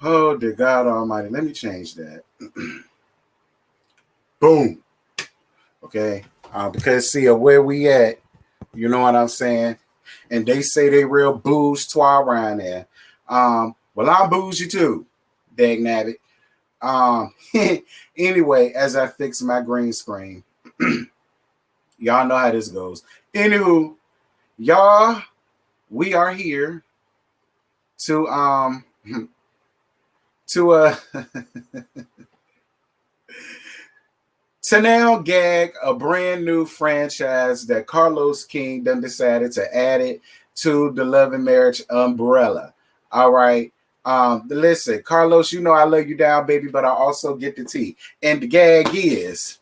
Oh, dear God Almighty. Let me change that. Boom. Okay. Because see where we at, you know what I'm saying? And they say they real bourgeois around there. Well, I'm bougie too, dag nabbit. Anyway, as I fix my green screen, y'all know how this goes. Anywho, y'all, we are here to to to now gag a brand new franchise that Carlos King done decided to add it to the Love and Marriage umbrella. All right. Listen, Carlos, you know I love you down, baby, but I also get the tea. And the gag is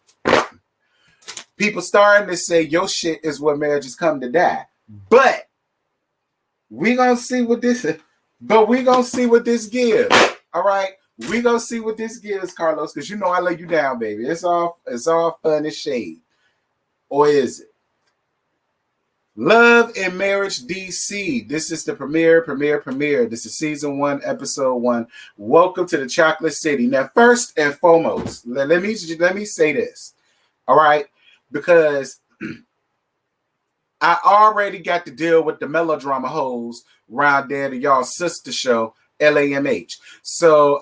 people starting to say your shit is what marriages come to die. But we gonna see what this is. But we gonna see what this gives. All right. We gonna see what this gives, Carlos, because you know I lay you down, baby. It's all fun and shade. Or is it? Love and Marriage DC. This is the premiere. This is season 1, episode 1. Welcome to the Chocolate City. Now, first and foremost, let me say this. All right, because I already got to deal with the melodrama hoes around there to y'all sister show. LAMH. So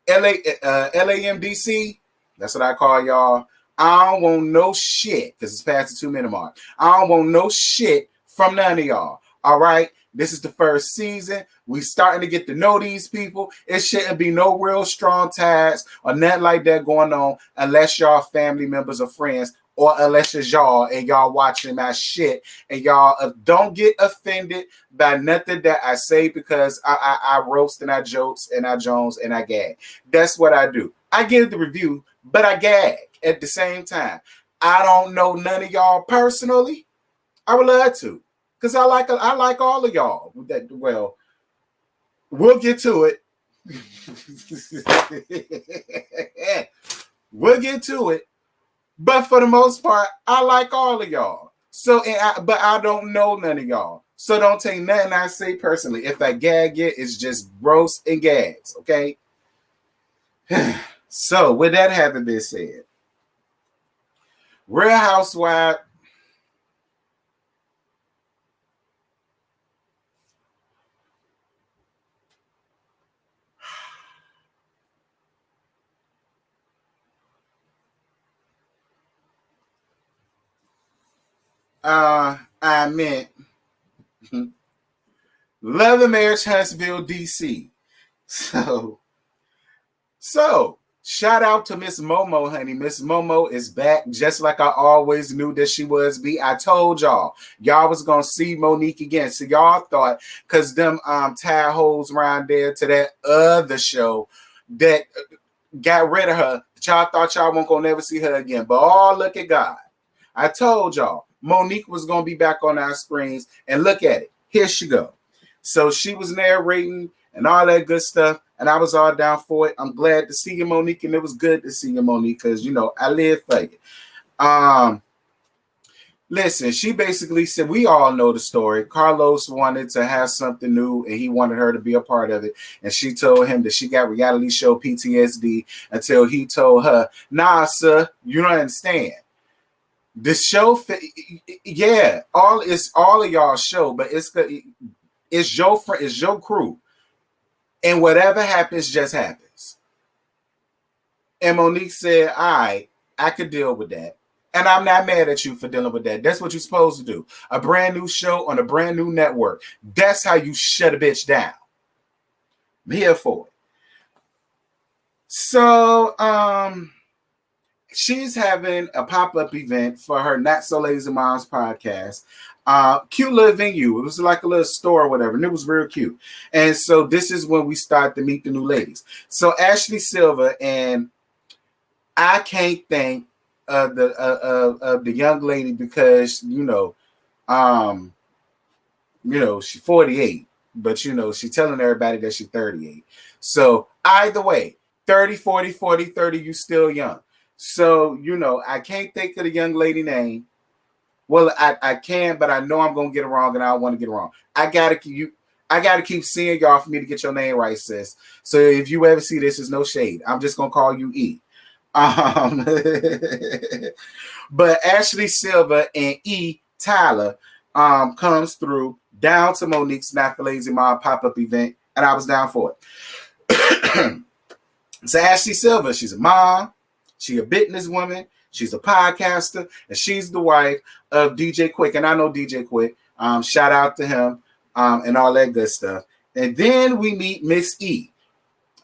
LAMDC, that's what I call y'all. I don't want no shit because it's past the 2-minute mark. I don't want no shit from none of y'all. All right. This is the first season. We starting to get to know these people. It shouldn't be no real strong ties or nothing like that going on unless y'all family members or friends, or unless it's y'all and y'all watching my shit and y'all don't get offended by nothing that I say because I roast and I jokes and I jones and I gag. That's what I do. I give the review, but I gag at the same time. I don't know none of y'all personally. I would love to, because I like all of y'all. Well, we'll get to it. We'll get to it. But for the most part, I like all of y'all. So, but I don't know none of y'all. So don't take nothing I say personally. If I gag it, it's just roast and gags, okay? So, with that having been said, Real Housewife. I meant Love and Marriage Huntsville, DC. So shout out to Miss Momo, honey. Miss Momo is back just like I always knew that she was. I told y'all was gonna see Monique again. So y'all thought, because them tie holes around there to that other show that got rid of her, y'all thought y'all won't gonna never see her again. But look at God. I told y'all Monique was gonna be back on our screens, and look at it. Here she go. So she was narrating and all that good stuff, and I was all down for it. I'm glad to see you, Monique, and it was good to see you, Monique, because you know I live for you. Listen, she basically said, we all know the story. Carlos wanted to have something new, and he wanted her to be a part of it. And she told him that she got reality show PTSD until he told her, nah, sir, you don't understand. The show, yeah, it's all of y'all show, but it's your friend, it's your crew, and whatever happens just happens. And Monique said, all right, I could deal with that. And I'm not mad at you for dealing with that. That's what you're supposed to do. A brand new show on a brand new network. That's how you shut a bitch down. I'm here for it. So, she's having a pop-up event for her Not So Lazy Moms podcast. Cute little venue. It was like a little store or whatever, and it was real cute. And so this is when we start to meet the new ladies. So Ashley Silver, and I can't think of the young lady because she's 48, but she's telling everybody that she's 38. So either way, 30, 40, 40, 30, you still young. So, I can't think of the young lady name. Well, I can, but I know I'm going to get it wrong, and I don't want to get it wrong. I got to keep seeing y'all for me to get your name right, sis. So if you ever see this, there's no shade. I'm just going to call you E. But Ashley Silva and E. Tyler comes through down to Monique's Not for Lazy Mom pop-up event, and I was down for it. So Ashley Silva, she's a mom, she's a businesswoman, she's a podcaster, and she's the wife of DJ Quick. And I know DJ Quick. Shout out to him and all that good stuff. And then we meet Miss E.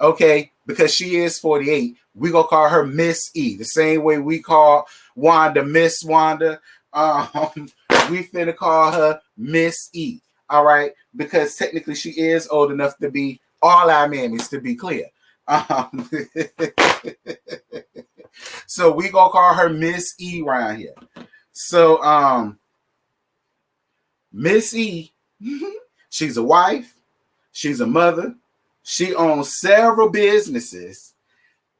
Okay, because she is 48, we gonna call her Miss E. The same way we call Wanda Miss Wanda. We finna call her Miss E. All right, because technically she is old enough to be all our mammies, to be clear. So we gonna call her Miss E around here. So Miss E, she's a wife, she's a mother, she owns several businesses,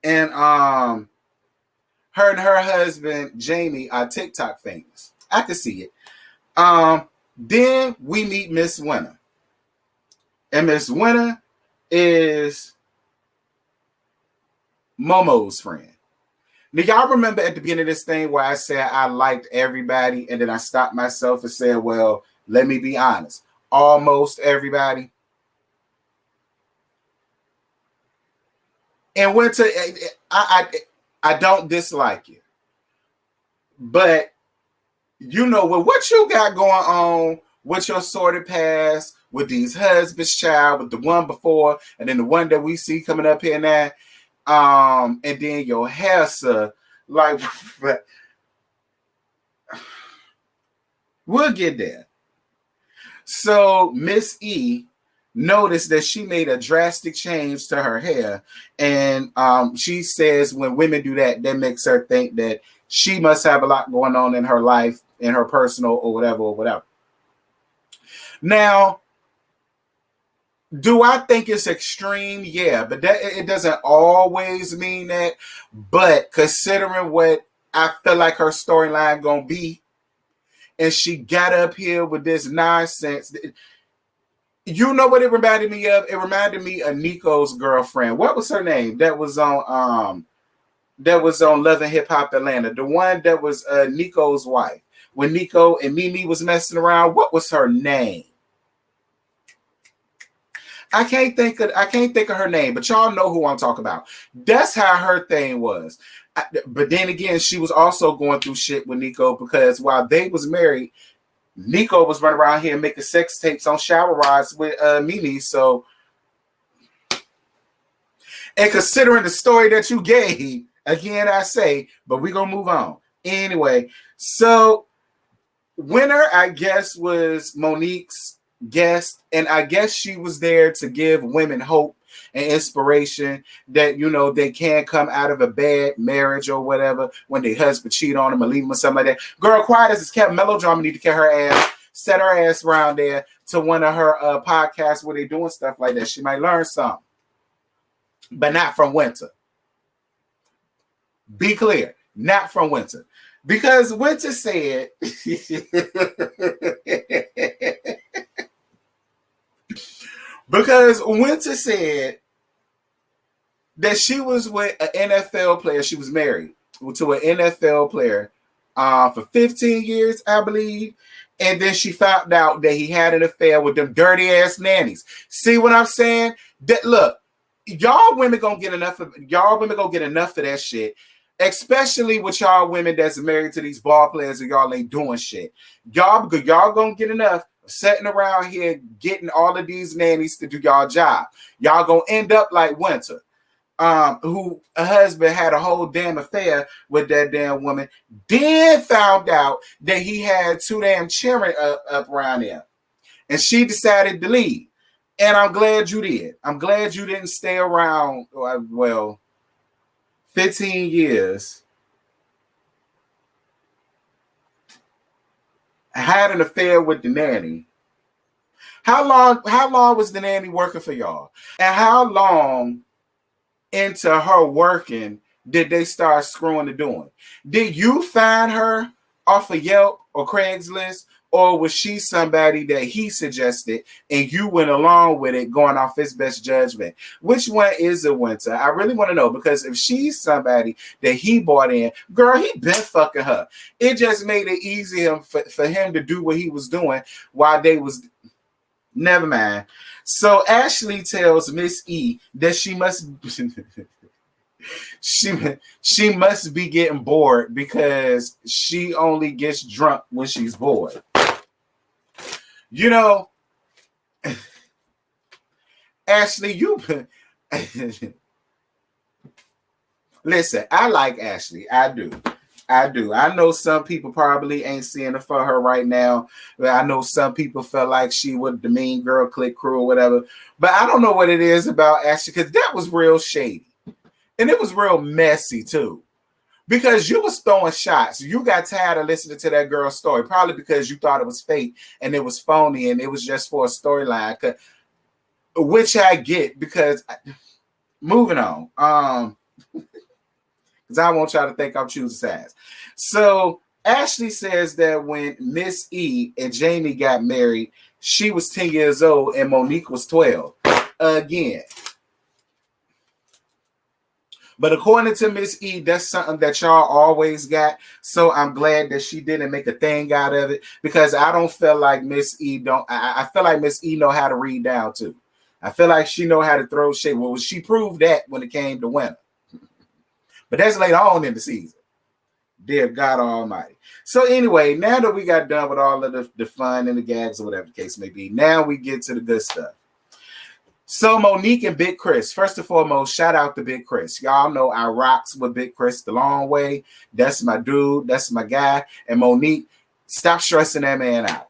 and her and her husband Jamie are TikTok famous. I can see it. Then we meet Miss Winter, and Miss Winter is Momo's friend. Now, y'all remember at the beginning of this thing where I said I liked everybody, and then I stopped myself and said, well, let me be honest. Almost everybody. And Winter, I don't dislike you. But, you know, with what you got going on with your sordid past, with these husbands, child, with the one before, and then the one that we see coming up here now, and then your hair, sir, like, we'll get there. So Miss E noticed that she made a drastic change to her hair, and she says when women do that, that makes her think that she must have a lot going on in her life, in her personal or whatever. Now, do I think it's extreme? Yeah, but that it doesn't always mean that. But considering what I feel like her storyline gonna be, and she got up here with this nonsense. You know what it reminded me of? It reminded me of Nico's girlfriend. What was her name? That was on Love and Hip Hop Atlanta. The one that was Nico's wife. When Nico and Mimi was messing around, what was her name? I can't think of her name, but y'all know who I'm talking about. That's how her thing was. But then again, she was also going through shit with Nico, because while they was married, Nico was running around here making sex tapes on shower rods with Mimi. So, and considering the story that you gave, again, I say, but we're going to move on. Anyway, so Winter, I guess, was Monique's guest, and I guess she was there to give women hope and inspiration that, you know, they can come out of a bad marriage or whatever when their husband cheat on them or leave them or something like that. Girl, quiet as it's kept. Melodrama need to get her ass, set her ass around there to one of her podcasts where they doing stuff like that. She might learn something, but not from Winter. Be clear, not from Winter. Because Winter said because Winter said that she was with an NFL player. She was married to an NFL player for 15 years, I believe. And then she found out that he had an affair with them dirty ass nannies. See what I'm saying? That look, y'all women gonna get enough of that shit. Especially with y'all women that's married to these ball players and y'all ain't doing shit. Y'all gonna get enough sitting around here getting all of these nannies to do y'all job. Y'all gonna end up like Winter, who a husband had a whole damn affair with that damn woman, then found out that he had 2 damn children up around there, and she decided to leave. And I'm glad you did. I'm glad you didn't stay around, 15 years. I had an affair with the nanny. How long was the nanny working for y'all? And how long into her working did they start screwing and doing? Did you find her off of Yelp or Craigslist, Or was she somebody that he suggested and you went along with it going off his best judgment? Which one is it, Winter? I really want to know, because if she's somebody that he bought in, girl, he been fucking her. It just made it easier for him to do what he was doing while they was... Never mind. So Ashley tells Miss E that she must... she must be getting bored because she only gets drunk when she's bored. You know, Ashley, listen, I like Ashley. I do. I know some people probably ain't seeing it for her right now. I know some people felt like she was the mean girl, click crew or whatever. But I don't know what it is about Ashley, because that was real shady. And it was real messy too. Because you was throwing shots. You got tired of listening to that girl's story, probably because you thought it was fake and it was phony and it was just for a storyline. Which I get, because moving on. Because I want y'all to think I'm choosing sides. So Ashley says that when Miss E and Jamie got married, she was 10 years old and Monique was 12. Again. But according to Miss E, that's something that y'all always got. So I'm glad that she didn't make a thing out of it, because I don't feel like Miss E don't. I feel like Miss E know how to read down too. I feel like she know how to throw shit. Well, she proved that when it came to winter. But that's later on in the season. Dear God Almighty. So anyway, now that we got done with all of the fun and the gags or whatever the case may be, now we get to the good stuff. So Monique and Big Chris, first and foremost, shout out to Big Chris. Y'all know I rocks with Big Chris the long way. That's my dude. That's my guy. And Monique, stop stressing that man out.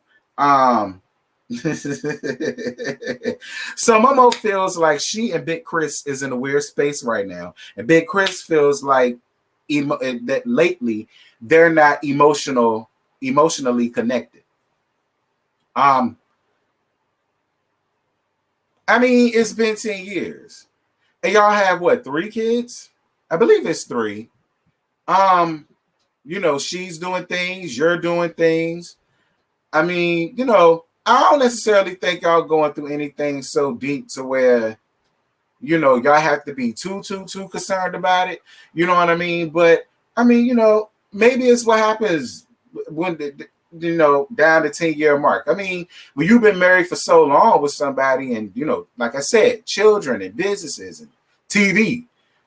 So Momo feels like she and Big Chris is in a weird space right now. And Big Chris feels like that lately they're not emotionally connected. I mean, it's been 10 years. And y'all have what, 3 kids? I believe it's 3. You know, she's doing things, you're doing things. I mean, you know, I don't necessarily think y'all going through anything so deep to where, you know, y'all have to be too concerned about it. You know what I mean? But I mean, you know, maybe it's what happens when you know, down the 10-year mark. I mean, when you've been married for so long with somebody, and you know, like I said, children and businesses and TV,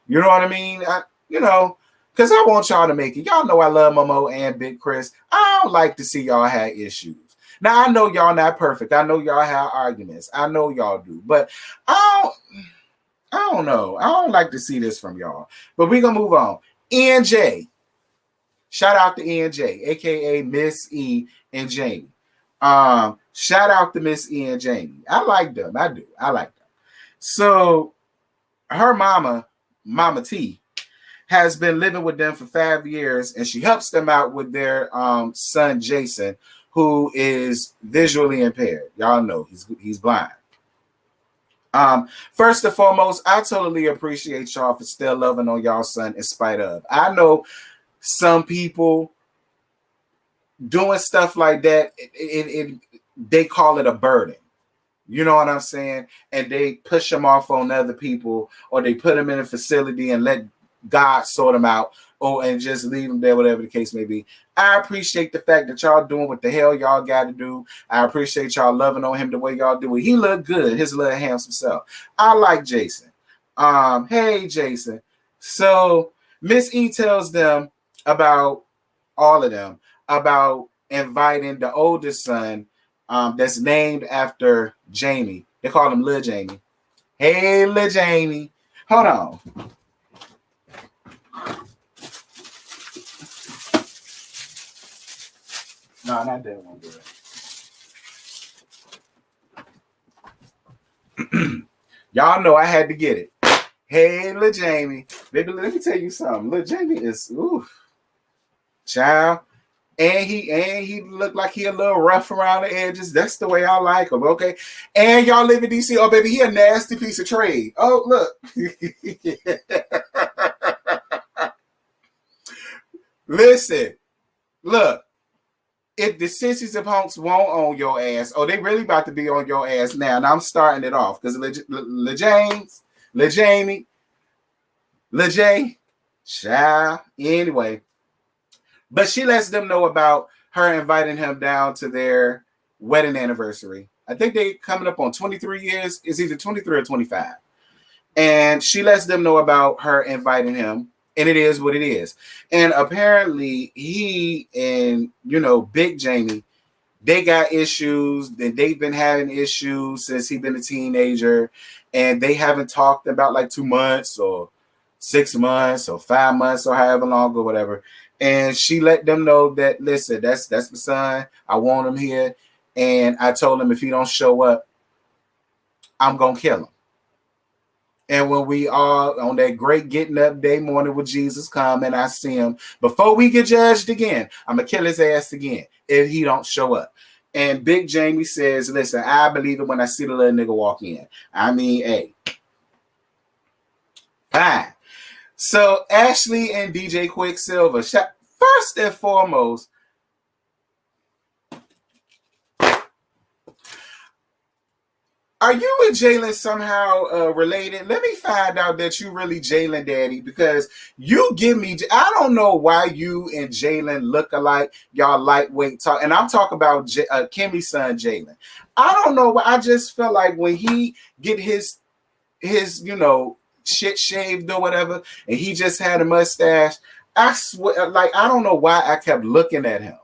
you know what I mean? You know, because I want y'all to make it. Y'all know I love Momo and Big Chris. I don't like to see y'all have issues. Now I know y'all not perfect. I know y'all have arguments. I know y'all do, but I don't know. I don't like to see this from y'all. But we're gonna move on. ENJ. Shout out to ENJ, aka Miss E and Jamie. Shout out to Miss E and Jamie. I like them. I do. I like them. So her mama T, has been living with them for 5 years, and she helps them out with their son Jason, who is visually impaired. Y'all know he's blind. First and foremost, I totally appreciate y'all for still loving on y'all son in spite of. I know some people doing stuff like that, they call it a burden. You know what I'm saying? And they push them off on other people, or they put them in a facility and let God sort them out, and just leave them there, whatever the case may be. I appreciate the fact that y'all doing what the hell y'all got to do. I appreciate y'all loving on him the way y'all do it. He looked good, his little handsome self. I like Jason. Hey, Jason. So Miss E tells them about all of them about inviting the oldest son that's named after Jamie. They call him Lil Jamie. Hey, Lil Jamie. Hold on. No, not that one, girl. Y'all know I had to get it. Hey, Lil Jamie. Baby, let me tell you something. Lil Jamie is, oof. Child. And he looked like he a little rough around the edges. That's the way I like him, okay? And y'all live in DC. Oh, baby, he a nasty piece of trade. Oh, look. Listen. Look. if the sissies and punks won't on your ass, oh, they really about to be on your ass now. And I'm starting it off because LeJames, LeJamie, LeJay, child. Anyway, but she lets them know about her inviting him down to their wedding anniversary. I think they coming up on 23 years. It's either 23 or 25. And she lets them know about her inviting him. And it is what it is. And apparently he and, Big Jamie, they got issues. And they've been having issues since he's been a teenager. And they haven't talked about like 2 months or 6 months or 5 months or however long or whatever. And she let them know that, listen, that's my son. I want him here. And I told him if he don't show up, I'm going to kill him. And when we are on that great getting up day morning with Jesus come and I see him, before we get judged again, I'm going to kill his ass again if he don't show up. And Big Jamie says, listen, I believe it when I see the little nigga walk in. I mean, hey. Fine. So Ashley and DJ Quicksilver, first and foremost, are you and Jalen somehow related? Let me find out that you really Jalen daddy, because you give me, I don't know why you and Jalen look alike. Y'all lightweight talk. And I'm talking about Kimmy's son, Jalen. I don't know why. I just feel like when he get his shit shaved or whatever, and he just had a mustache, I swear, like, I don't know why I kept looking at him.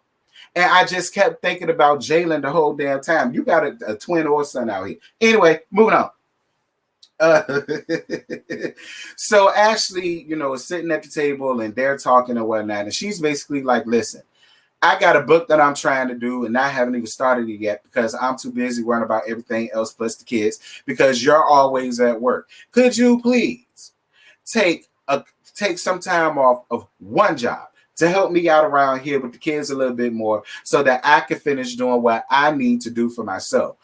And I just kept thinking about Jalen the whole damn time. You got a twin or son out here. Anyway, moving on. So Ashley, is sitting at the table and they're talking and whatnot. And she's basically like, listen, I got a book that I'm trying to do and I haven't even started it yet because I'm too busy worrying about everything else plus the kids because you're always at work. Could you please take some time off of one job to help me out around here with the kids a little bit more so that I can finish doing what I need to do for myself?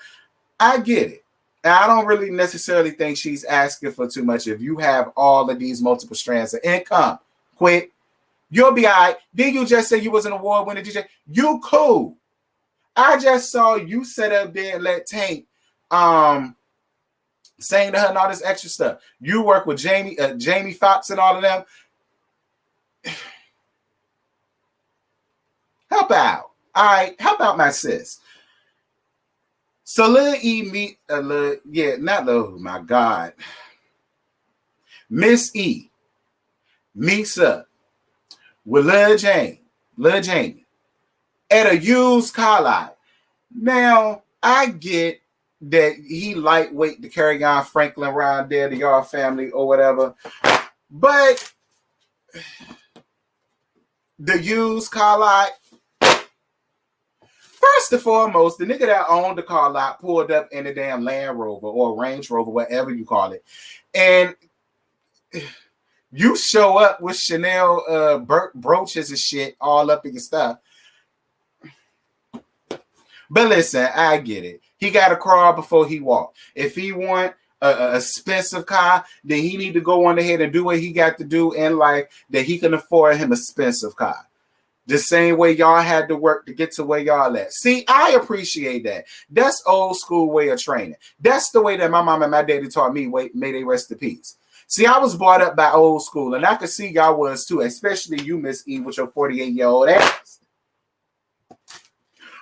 I get it. And I don't really necessarily think she's asking for too much. If you have all of these multiple strands of income, quick, you'll be all right. Did you just say you was an award-winning DJ? You cool. I just saw you set up there and let Tank sing to her and all this extra stuff. You work with Jamie Foxx and all of them. Help out. All right. Help out my sis. So Lil E my God. Miss E meets up with Lil Jamie at a used car lot. Now, I get that he lightweight to carry on Franklin around there, the Yard family or whatever. But the used car lot, first and foremost, the nigga that owned the car lot pulled up in a damn Land Rover or Range Rover, whatever you call it. And you show up with Chanel brooches and shit all up in your stuff. But listen, I get it. He got to crawl before he walk. If he want a expensive car, then he need to go on ahead and do what he got to do in life that he can afford him an expensive car. The same way y'all had to work to get to where y'all at. See, I appreciate that. That's old school way of training. That's the way that my mom and my daddy taught me. May they rest in peace. See, I was brought up by old school, and I could see y'all was too, especially you, Miss E, with your 48-year-old ass.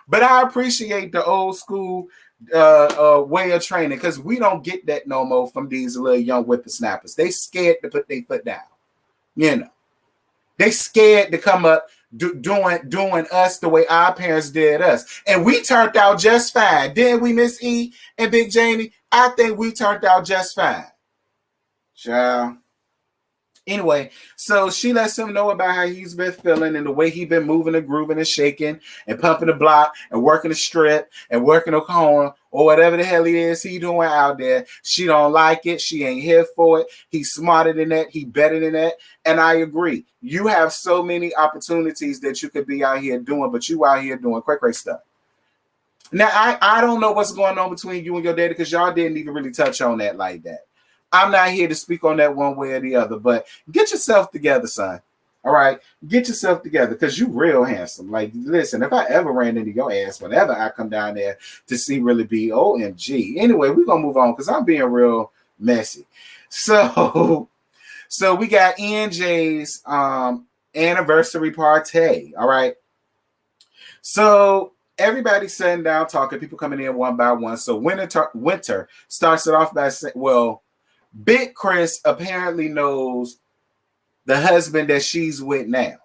But I appreciate the old school way of training because we don't get that no more from these little young whippersnappers. They scared to put their foot down. They scared to come up doing us the way our parents did us. And we turned out just fine. Didn't we, Miss E and Big Jamie? I think we turned out just fine. Ciao. Anyway, so she lets him know about how he's been feeling and the way he's been moving and grooving and shaking and pumping the block and working the strip and working the corner or whatever the hell he is he doing out there. She don't like it. She ain't here for it. He's smarter than that. He better than that. And I agree. You have so many opportunities that you could be out here doing, but you out here doing cray stuff. Now, I don't know what's going on between you and your daddy because y'all didn't even really touch on that like that. I'm not here to speak on that one way or the other, but get yourself together, son. All right, get yourself together because you real handsome. Like, listen, if I ever ran into your ass, whenever I come down there to see Really B, OMG. Anyway, we're gonna move on because I'm being real messy. So, so we got ENJ's anniversary party. All right. So everybody's sitting down talking, people coming in one by one. So Winter starts it off by saying, well, Big Chris apparently knows the husband that she's with now.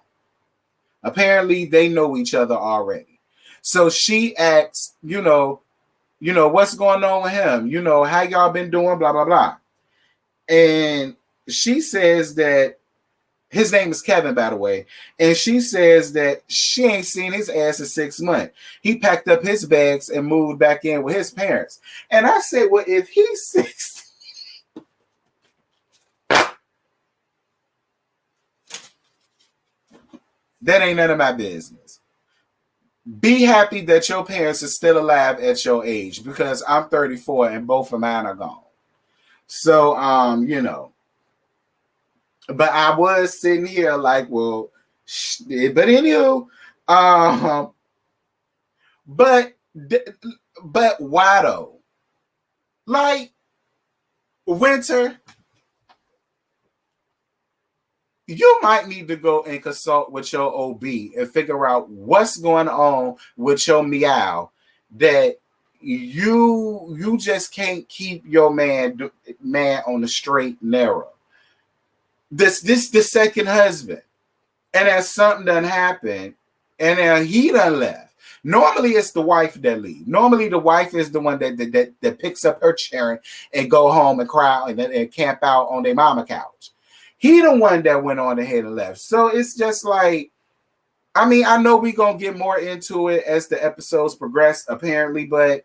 Apparently they know each other already. So she asks, what's going on with him? How y'all been doing? Blah, blah, blah. And she says that his name is Kevin, by the way. And she says that she ain't seen his ass in 6 months. He packed up his bags and moved back in with his parents. And I said, well, if he's 6, that ain't none of my business. Be happy that your parents are still alive at your age because I'm 34 and both of mine are gone. So, but I was sitting here like, well, but anywho, but why though? Like, Winter, you might need to go and consult with your OB and figure out what's going on with your meow that you just can't keep your man on the straight and narrow. This the second husband, and then something done happened, and then he done left. Normally it's the wife that leaves. Normally the wife is the one that picks up her chair and go home and cry and camp out on their mama couch. He the one that went on ahead and left. So it's just like, I mean, I know we're going to get more into it as the episodes progress, apparently, but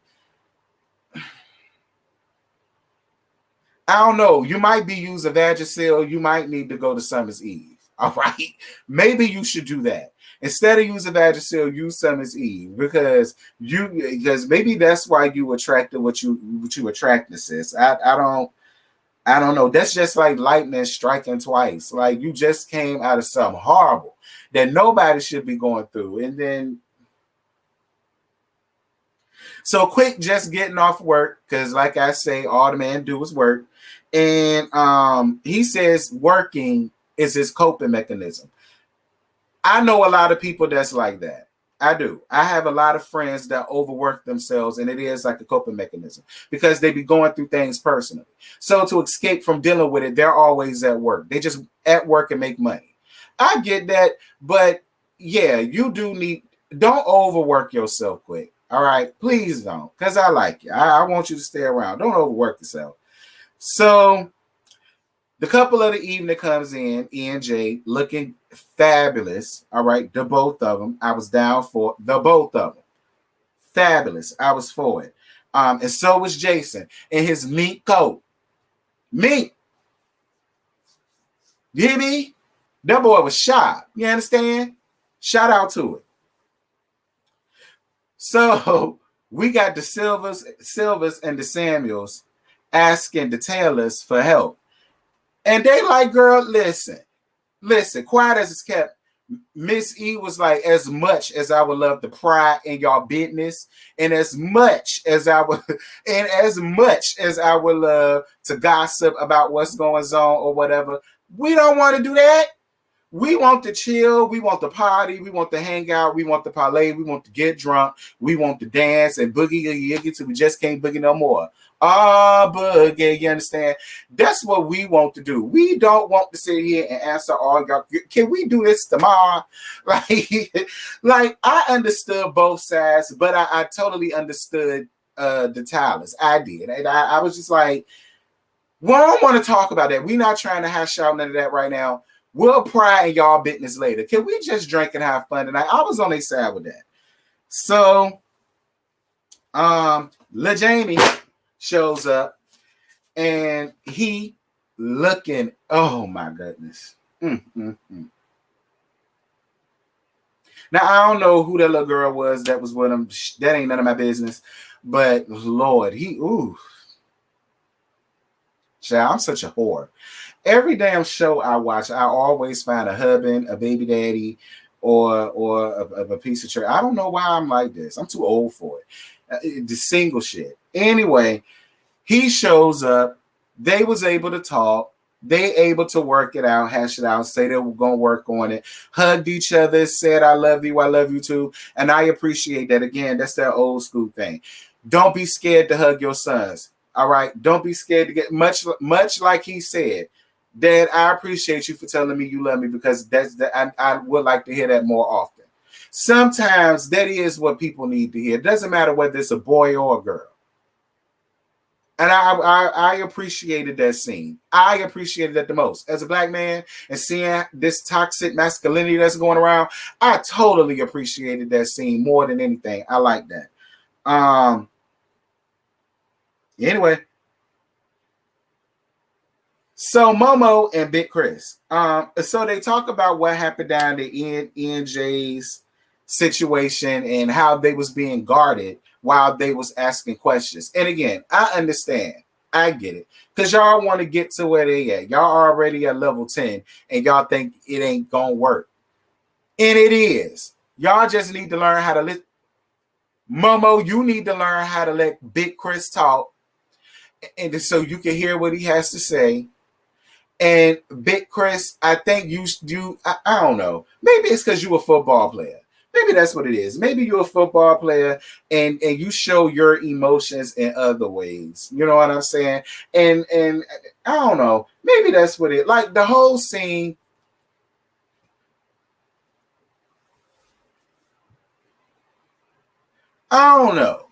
I don't know. You might be using Vagisil. You might need to go to Summer's Eve. All right. Maybe you should do that. Instead of using Vagisil, use Summer's Eve because maybe that's why you attracted what you attracted, sis. I don't know. That's just like lightning striking twice. Like you just came out of something horrible that nobody should be going through. And then, so Quick just getting off work because, like I say, all the man do is work. And he says working is his coping mechanism. I know a lot of people that's like that. I do. I have a lot of friends that overwork themselves, and it is like a coping mechanism because they be going through things personally. So to escape from dealing with it, they're always at work. They just at work and make money. I get that, but yeah, you don't overwork yourself quick. All right, please don't, because I like you. I want you to stay around. Don't overwork yourself. So the couple of the evening comes in, ENJ looking fabulous. All right, the both of them. I was down for the both of them. Fabulous. I was for it. And so was Jason in his meat coat. Meat. You hear me? That boy was sharp. You understand? Shout out to it. So we got the Silvers and the Samuels asking the Taylors for help. And they like, girl, listen, quiet as it's kept. Miss E was like, as much as I would love to pry in y'all business, and as much as I would love to gossip about what's going on or whatever, we don't want to do that. We want to chill, we want to party, we want to hang out, we want to parlay, we want to get drunk, we want to dance and boogie till we just can't boogie no more. Boogie, you understand? That's what we want to do. We don't want to sit here and answer all y'all. Can we do this tomorrow? Like I understood both sides, but I totally understood the Tylers. I did. And I was just like, well, I don't want to talk about that. We're not trying to hash out none of that right now. We'll pry in y'all business later. Can we just drink and have fun tonight? I was on their side with that. So, Lil Jamie shows up and he looking, oh my goodness. Now, I don't know who that little girl was that was with him. That ain't none of my business. But Lord, Child, I'm such a whore. Every damn show I watch, I always find a husband, a baby daddy, or a piece of trash. I don't know why I'm like this. I'm too old for it. The single shit. Anyway, he shows up. They was able to talk. They able to work it out, hash it out, say they were gonna work on it, hugged each other, said I love you too. And I appreciate that. Again, that's that old school thing. Don't be scared to hug your sons. All right. Don't be scared to get much like he said. Dad, I appreciate you for telling me you love me, because I would like to hear that more often. Sometimes that is what people need to hear. It doesn't matter whether it's a boy or a girl. And I appreciated that scene. I appreciated that the most. As a black man and seeing this toxic masculinity that's going around, I totally appreciated that scene more than anything. I like that. Anyway. So Momo and Big Chris. So they talk about what happened down the NJ's situation and how they was being guarded while they was asking questions. And again, I understand. I get it. Because y'all want to get to where they at. Y'all already at level 10 and y'all think it ain't gonna work. And it is. Y'all just need to learn how to listen. Momo, you need to learn how to let Big Chris talk, and so you can hear what he has to say. And Big Chris, I think I don't know. Maybe it's because you're a football player. Maybe that's what it is. Maybe you're a football player and you show your emotions in other ways. You know what I'm saying? And I don't know. Maybe that's what it, like the whole scene. I don't know.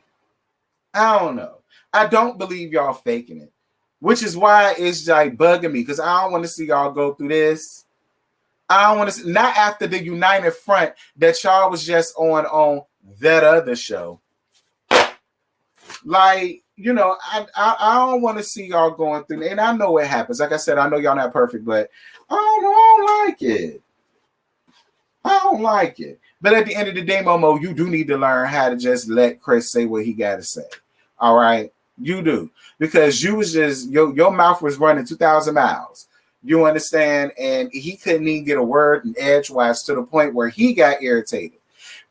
I don't believe y'all faking it. Which is why it's like bugging me, because I don't want to see y'all go through this. I don't want to see, not after the United Front that y'all was just on that other show. Like, you know, I don't want to see y'all going through, and I know what happens. Like I said, I know y'all not perfect, but I don't like it. I don't like it. But at the end of the day, Momo, you do need to learn how to just let Chris say what he got to say. All right? You do, because you was just your mouth was running 2,000 miles. You understand? And he couldn't even get a word in edgewise to the point where he got irritated.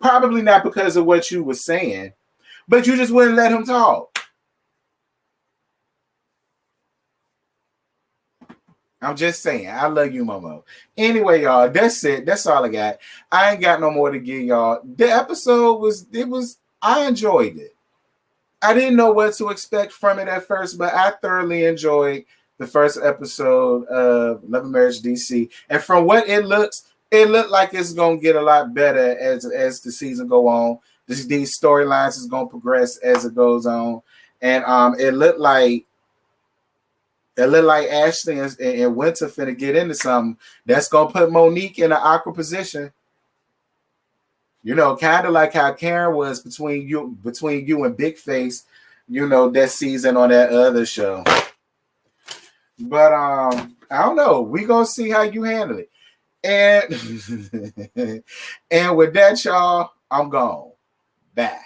Probably not because of what you were saying, but you just wouldn't let him talk. I'm just saying, I love you, Momo. Anyway, y'all, that's it. That's all I got. I ain't got no more to give y'all. The episode I enjoyed it. I didn't know what to expect from it at first, but I thoroughly enjoyed the first episode of Love and Marriage DC. And from what it looked like it's going to get a lot better as the season go on. These storylines is going to progress as it goes on. And it looked like Ashley and Winter finna get into something that's going to put Monique in an awkward position. You know, kind of like how Karen was between you and Big Face, you know, that season on that other show. But I don't know. We gonna see how you handle it. And and with that, y'all, I'm gone. Bye.